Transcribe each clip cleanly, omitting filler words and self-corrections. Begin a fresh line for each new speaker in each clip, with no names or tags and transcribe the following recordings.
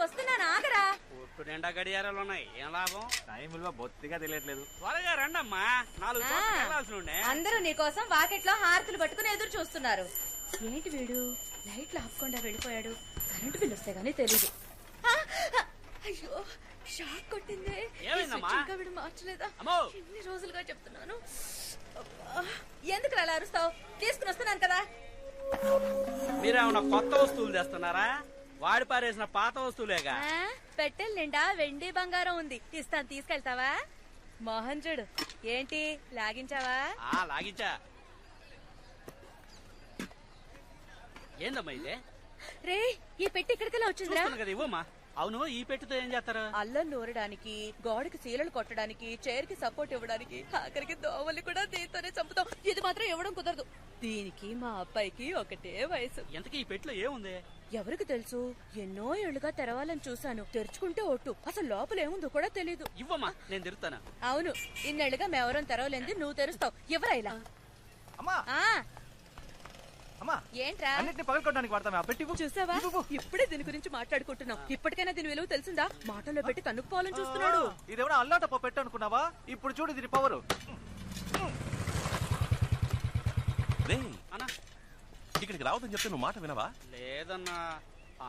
వస్తున్నాను ఆగరా.
పొట్టు నిండా గడియారాలు ఉన్నాయి, ఏం లాభం?
టైం విలువ బొత్తిగా తెలియట్లేదు.
త్వరగా రండమ్మా, 4 చోట్లకి వెళ్ళాల్సి ఉండే.
అందరూ నీకోసం వాకెట్లో హారతులు పట్టుకుని ఎదురు చూస్తున్నారు. ఏంటి వీడు లైట్లు ఆపకుండా వెళ్ళిపోయాడు? కరెంటు బిల్లు వస్తే గానీ తెలీదు. అయ్యో షాక్ కొట్టిందే.
ఏమైందమ్మా?
ఇంకా వీడు మార్చలేదా?
అమ్మో,
ఎన్ని రోజులుగా చెప్తున్నాను. ఎందుకు అలా అరుస్తావు? తీసుకుని వస్తున్నాను కదా.
మీరేమన్నా కొత్త వస్తువులు తెస్తున్నారా? వాడి పారేసిన పాత వస్తువులేగా.
పెట్టెల నిండా వెండి బంగారం ఉంది, ఇస్తాను, తీసుకెళ్తావా? మోహన్ చూడు, ఏంటి లాగించావా?
లాగించా. ఏందమ్మా ఇదే?
రే, ఈ పెట్టి ఇక్కడికెలా వచ్చిందిరా?
కదా, ఇవ్వమ్మా. అవును, ఈ పెట్టితో ఏం చేస్తారు?
అల్లం నూరడానికి, గోడకి సీలలు కొట్టడానికి, చైర్ కి సపోర్ట్ ఇవ్వడానికి, ఆఖరికి దోవల్ని కూడా దీంతోనే చంపుతాం. ఇది మాత్రం ఇవ్వడం కుదరదు. దీనికి మా అబ్బాయికి ఒకటే వయసు.
ఎంతకీ ఈ పెట్టిలో ఏముంది?
ఎవరికి తెలుసు? ఎన్నో ఏళ్లుగా తెరవాలని చూశాను, తెరుచుకుంటే ఒట్టు. అసలు లోపల ఏముందో కూడా తెలీదు.
ఇవ్వమ్మా, నేను తెరుస్తాను.
అవును, ఇన్నేళ్లుగా మేవరం తెరవలేంది, నువ్వు తెరుస్తావు. ఎవరా ఇలా?
అమ్మా అమ్మా,
ఏంట్రా?
అన్నిటిని పగలకొట్టడానికి వాడతామే ఆ పెట్టి.
చూసావా, ఇప్పుడే దీని గురించి మాట్లాడుకుంటున్నాం. ఇప్పటికైనా దీని విలువ తెలిసిందా? మాటల్లో పెట్టి తన్నుకుపోవాలని చూస్తున్నాడు.
ఇదేమన్నా అల్లాటప్ప పెట్టు అనుకున్నావా? ఇప్పుడు చూడు దీని పవరు.
ఇక్కడికి రావద్దని చెప్తే నువ్వు మాట వినవా?
లేదన్నా,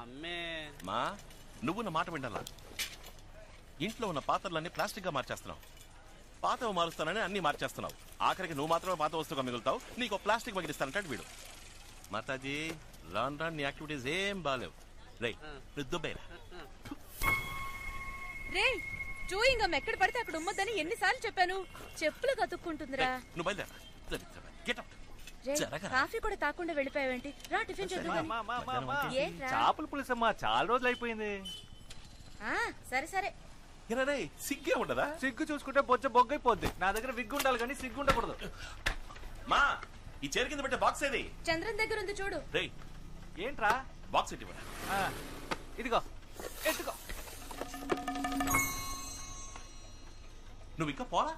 అమ్మే.
మా నువ్వు నా మాట వినాలా? ఇంట్లో ఉన్న పాత్రలన్నీ ప్లాస్టిక్ గా మార్చేస్తున్నావు. పాతవి మారుస్తానని అన్ని మార్చేస్తున్నావు. ఆఖరికి నువ్వు మాత్రమే పాత వస్తువుగా మిగులుతావు. నీకు ప్లాస్టిక్ పగిలిస్తానంటాడు వీడు. మాతాజీ, రాన్ రాన్ నీ యాక్టివిటీస్ ఏం బాలేవు. రే దుబ్బేరా.
రే, చూయింగం ఎక్కడ పడితే అక్కడ ఉమ్మద్దని ఎన్నిసార్లు చెప్పాను? చెప్పులు కతుక్కుంటుందిరా.
నువ్వు బయలుదేరా. Get out.
కాఫీ కూడా తాకుండా వెళ్ళిపోయావేంటి? రా, టిఫిన్ చేద్దాం.
చేపల పులుసు అమ్మా, చాలా రోజులు అయిపోయింది.
సరే సరే.
సిగ్గే ఉండదా?
సిగ్గు చూసుకుంటే బొచ్చ బొగ్గైపోద్ది. నా దగ్గర విగ్గు ఉండాలి కానీ సిగ్గు ఉండకూడదు.
మా ఈ చైర్ కింద పెట్టే బాక్స్ ఏది?
చంద్రన్ దగ్గర ఉంది చూడు.
ఏంట్రా
బాక్స్ ఇటు
ఇదిగో ఎత్తుకో.
నువ్వు ఇంకా పోలా?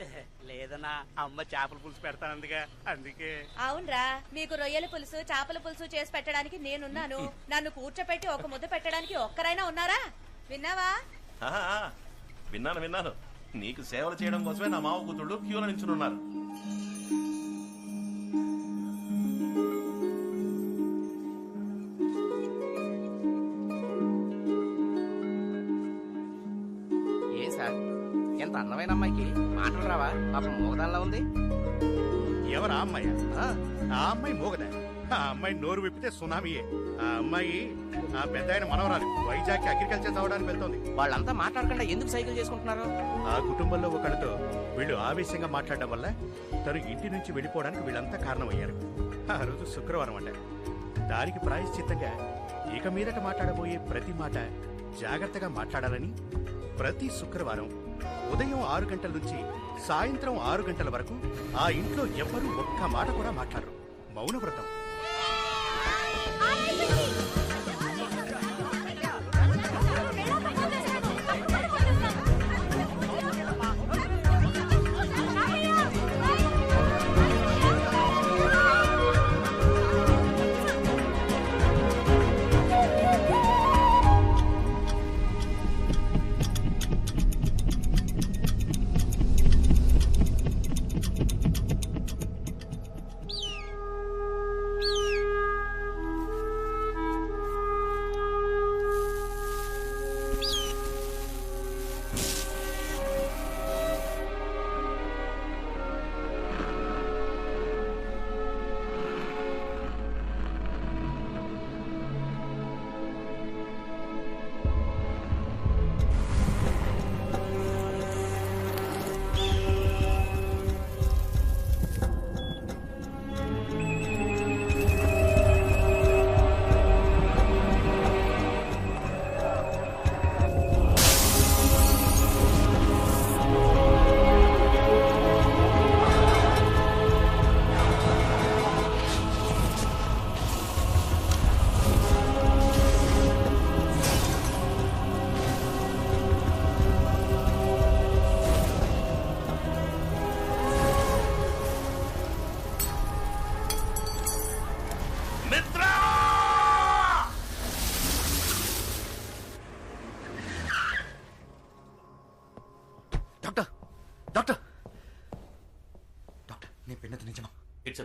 లేదన్నా, అమ్మ చేపల పులుసు పెడతానందుగా, అందుకే.
అవునరా, మీకు రొయ్యల పులుసు, చేపల పులుసు చేసి పెట్టడానికి నేనున్నాను. నన్ను కూర్చోపెట్టి ఒక ముద్ద పెట్టడానికి ఒక్కరైనా ఉన్నారా? విన్నావా?
విన్నాను. నీకు సేవలు చేయడం కోసమే నా మావ కూతుళ్ళు క్యూలో నించున్నారు.
ఏ సార్, ఎంత అందమైన అమ్మాయికి మాటలు రావా? పాపం మూగదానిలా ఉంది.
ఎవరా అమ్మాయి? ఆ అమ్మాయి మూగదా? ఆ అమ్మాయి నోరు విప్పితే సునామీయే. ఆ అమ్మాయి ఆ పెద్ద ఆయన మనవరాలు. వైజాగ్ అగ్రికల్చర్ చదవడానికి వెళ్తోంది.
వాళ్ళంతా మాట్లాడకుండా ఎందుకు సైకిల్ చేసుకుంటున్నారు?
ఆ కుటుంబంలో ఒకరితో వీళ్ళు ఆవేశంగా మాట్లాడడం వల్ల తను ఇంటి నుంచి వెళ్ళిపోవడానికి వీళ్ళంతా కారణమయ్యారు. ఆ రోజు శుక్రవారం అంట. దానికి ప్రాయశ్చిత్తంగా ఇక మీదట మాట్లాడబోయే ప్రతి మాట జాగ్రత్తగా మాట్లాడాలని ప్రతి శుక్రవారం ఉదయం 6 గంటల నుంచి సాయంత్రం 6 గంటల వరకు ఆ ఇంట్లో ఎవ్వరూ ఒక్క మాట కూడా మాట్లాడరు. మౌనవ్రతం.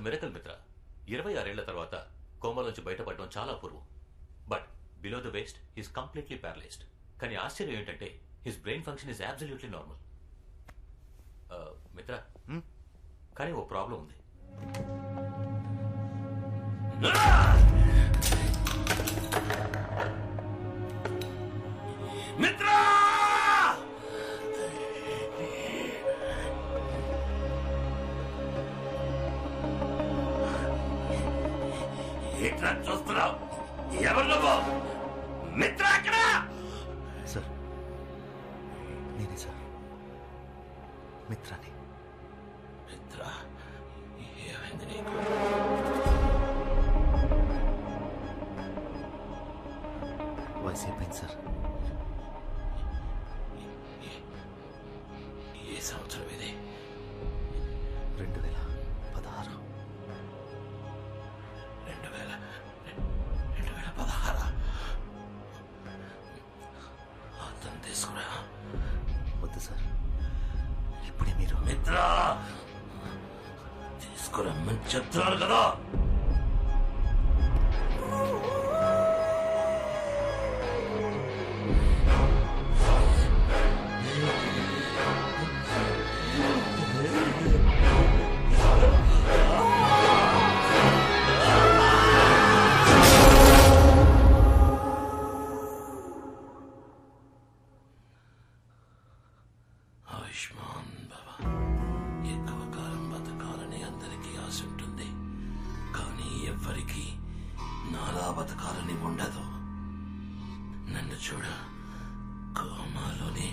మిరకల్ మిత్ర. 26 ఏళ్ల తర్వాత కోమాలోంచి బయటపడడం చాలా అపూర్వం. But below the waist he's completely paralysed. కానీ ఆశ్చర్యం ఏంటంటే his brain function is absolutely normal. Mitra, కానీ ఓ ప్రాబ్లం ఉంది.
మిత్రా! ఏంట్రా చూస్తున్నావు? ఎవరు నువ్వు? మిత్ర అక్కడ!
సార్, నేనే సార్, మిత్రాని.
మిత్ర, ఏమైంది నీకు?
వయసు అయిపోయింది సార్.
ఏ సంవత్సరం ఇది?
2016.
2016. అతను తీసుకురా.
వద్దు సార్, ఇప్పుడే మీరు.
మిత్ర, తీసుకురమ్మని చెప్తున్నాను కదా. ఆయుష్మాన్ బాబా. ఎక్కువ కాలం బతకాలని అందరికీ ఆశ ఉంటుంది, కానీ ఎవ్వరికీ నాలా బతకాలని ఉండదు. నన్ను చూడ, కోమాలోనే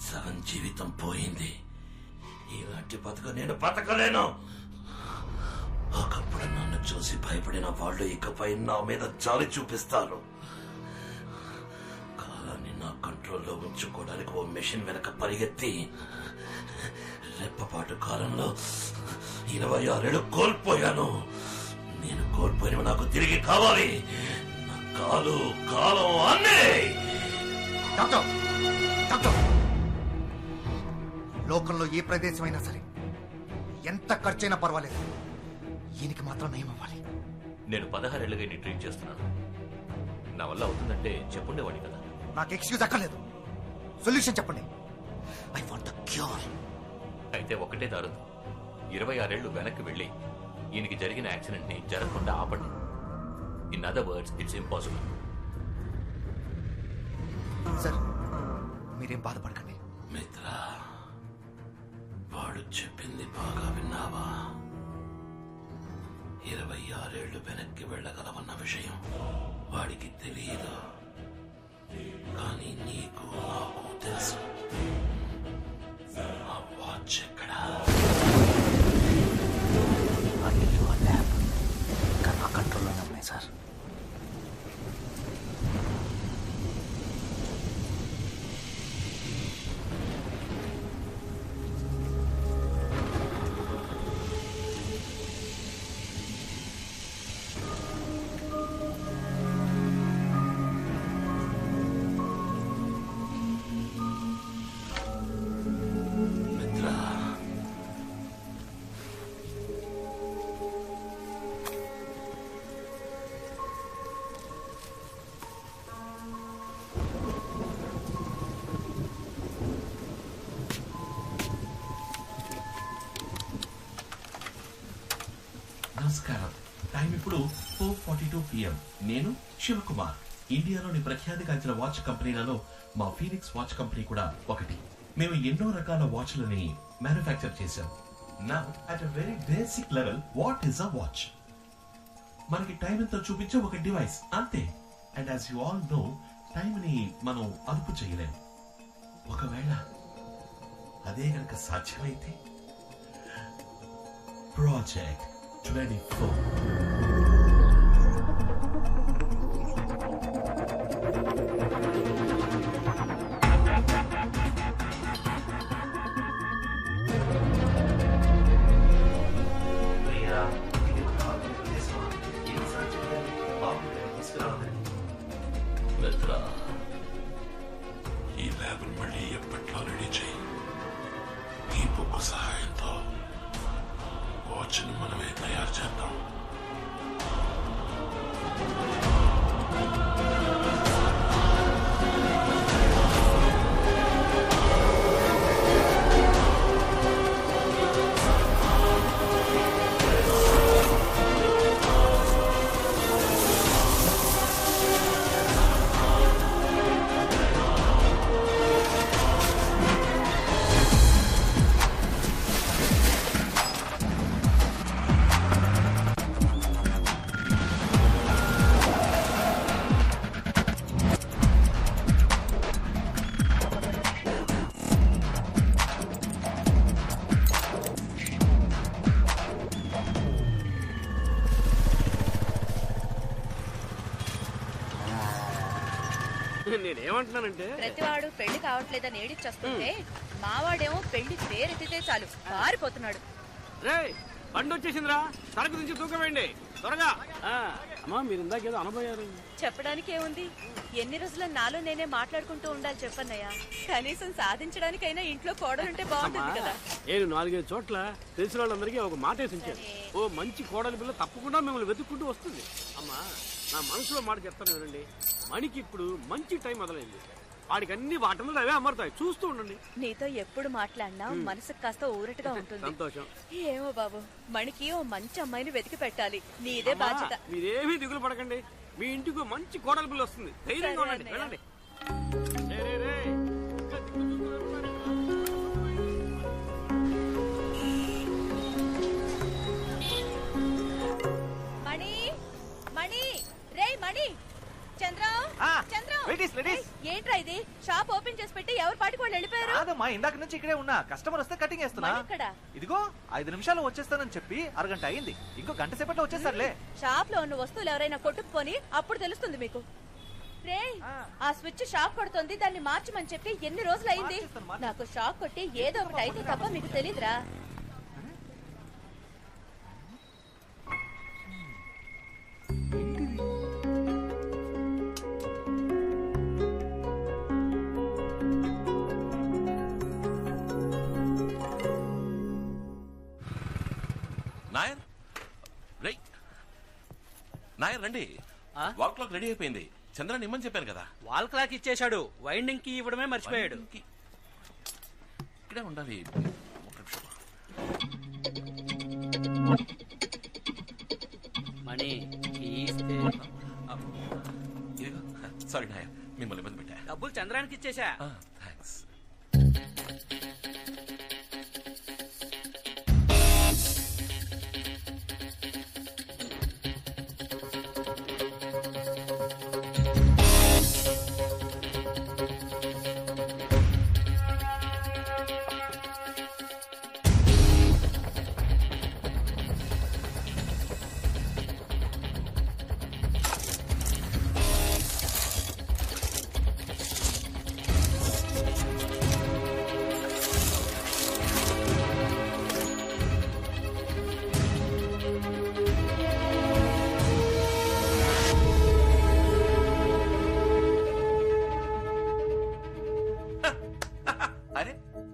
సగం జీవితం పోయింది. ఇలాంటి బతుక నేను బతకలేను. ఒకప్పుడు నన్ను చూసి భయపడిన వాళ్ళు ఇకపై నా మీద జాలి చూపిస్తారు. కాలాన్ని నా కంట్రోల్లో ఉంచుకోవడానికి ఓ మెషిన్ వెనక పరిగెత్తి రెప్పపాటు కాలంలో 26 ఏళ్ళు కోల్పోయాను. నేను కోల్పోయినవి నాకు తిరిగి కావాలి. నా కాలు, కాలం అన్నీ.
డాక్టర్, డాక్టర్, లోకంలో ఏ ప్రదేశం అయినా సరే ఎంత ఖర్చైనా పర్వాలేదు, ఈయనకి మాత్రం నయం అవ్వాలి.
నేను 16 ఏళ్ళుగా నీ ట్రీట్ చేస్తున్నాను. నా వల్ల అవుతుందంటే చెప్పుండేవాడి కదా.
నాకు ఎక్స్క్యూజ్ అక్కర్లేదు, సొల్యూషన్ చెప్పండి. I want the cure.
అయితే ఒకటే దారు, 26 ఏళ్లు వెనక్కి వెళ్ళి ఈయనకి జరిగిన యాక్సిడెంట్ ని జరగకుండా ఆపండి. In other words, it's impossible.
Sir, మీరేం బాధపడకండి.
మిత్ర, వాడు చెప్పింది బాగా విన్నావా? 26 ఏళ్లు వెనక్కి వెళ్ళగలవన్న విషయం వాడికి తెలియదు, కానీ నీకు నాకు తెలుసు. ఆ వాచ్ ఎక్కడా?
ఆ ఇల్లు, ఆ ల్యాబ్ ఇంకా నా కంట్రోల్లోనే ఉన్నాయి సార్.
నమస్కారం. టైం ఇప్పుడు 4:42 PM. నేను శివకుమార్. ఇండియాలోని ప్రఖ్యాతిగాంచిన వాచ్ కంపెనీలలో మా ఫీనిక్స్ వాచ్ కంపెనీ కూడా ఒకటి. మేము ఎన్నో రకాల వాచ్లని మ్యానుఫ్యాక్చర్ చేశాం. నా at a very basic level, what is a watch? మనకి టైం ఎంతో చూపించే ఒక డివైస్ అంతే. And as you all know, time ని మనం అదుపు చేయలేము. ఒకవేళ అదే గనక సాధ్యమైతే ప్రాజెక్ట్ 24.
మిత్ర, ఈ ల్యాబ్ మళ్ళీ ఎప్పట్లో రెడీ చేయి. ఈ బుక్ సహాయంతో వాచ్
వాచ్ మనమే తయారు చేద్దాం.
నేనేమంటున్నానంటే
ప్రతివాడు పెళ్లి కావట్లేదని ఏడిచొస్తుంటే మావాడేమో పెళ్లి పేరెత్తితే చాలు పారిపోతున్నాడు.
రే బండి వచ్చేసిందిరా, సరుకు నుంచి తూకవేయండి త్వరగా. అమ్మా మీరు ఇందాకేదో అనబోయారు.
చెప్పడానికి ఏముంది, ఎన్ని రోజుల నాలో నేనే మాట్లాడుకుంటూ ఉండాలి చెప్పన్నయ్య. కనీసం సాధించడానికైనా ఇంట్లో కోడలుంటే బాగుంటుంది కదా.
నేను 4-5 చోట్ల తెలిసిన వాళ్ళందరికీ ఒక మాట వేసి ఉంచాను. ఓ మంచి కోడలి పిల్ల తప్పకుండా మిమ్మల్ని వెతుక్కుంటూ వస్తుంది. అమ్మా నా మనసులో మాట చెప్తాను వినండి, మణికి ఇప్పుడు మంచి టైం మొదలైంది. వాడికి అన్ని వాటంలో అవే అమరుతాయి, చూస్తూ ఉండండి.
నీతో ఎప్పుడు మాట్లాడినా మనసుకు కాస్త ఊరటగా ఉంటుంది.
సంతోషం.
ఏమో బాబు, మణికి ఓ మంచి అమ్మాయిని వెతికి పెట్టాలి, నీదే బాధ్యత.
మీరేమీ దిగులు పడకండి, మీ ఇంటికి మంచి కోడలి పిల్ల వస్తుంది. ధైర్యంగా ఉండండి, వెళ్ళండి.
మణి మణి రే మణి, చంద్రం చంద్రం, ఏంట్రా ఇది? షాప్ ఓపెన్ చేసి పెట్టి ఎవరి పాటికి వాళ్ళు వెళ్ళిపోయారు.
కాదమ్మా, ఇందాక నుంచి ఇక్కడే ఉన్నా. కస్టమర్ వస్తే కటింగ్ వేస్తున్నా. ఇదిగో 5 నిమిషాలు వచ్చేస్తానని చెప్పి అరగంట అయింది. ఇంకో గంట సేపట్లో వచ్చేస్తారులే.
షాప్ లో ఉన్న వస్తువులు ఎవరైనా కొట్టుకుపోని అప్పుడు తెలుస్తుంది మీకు. రే ఆ స్విచ్ షాక్ కొడుతుంది, దాన్ని మార్చమని చెప్పి ఎన్ని రోజులు అయింది. నాకు షాక్ కొట్టి ఏదో ఒకటి అయితే తప్ప మీకు తెలీదురా.
నాయర్ నాయర్ రండి, వాల్ క్లాక్ రెడీ అయిపోయింది. చంద్రని ఇమ్మని చెప్పాను కదా.
వాల్ క్లాక్ ఇచ్చేశాడు, వైండింగ్ కి ఇవ్వడమే మర్చిపోయాడు.
ఇక్కడే ఉండాలి.
మణి
సారీ నాయర్, మిమ్మల్ని ఇబ్బంది పెట్టా.
డబ్బులు చంద్రానికి ఇచ్చేశా.
థ్యాంక్స్.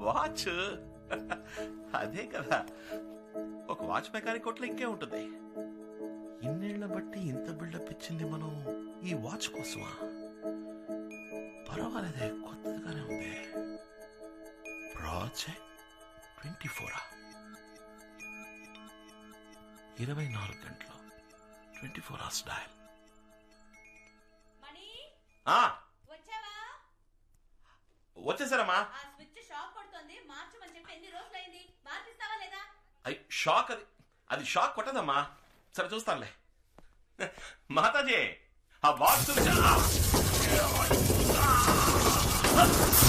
వాచ్ అదే కదా, ఒక వాచ్ మెకానిక్ కొట్లో ఇంకే ఉంటుంది. ఇన్నేళ్ల బట్టి ఇంత బిల్డప్ ఇచ్చింది మనం ఈ వాచ్ కోసమా? పర్వాలేదే, కొత్తగానే ఉంది. ప్రాజెక్ట్ 24 24 గంటలు 24 hours డయల్. వచ్చేసారమ్మా. షాక్ అది షాక్ కొట్టదమ్మా. సరే చూస్తానులే. మాతాజీ ఆ బాక్స్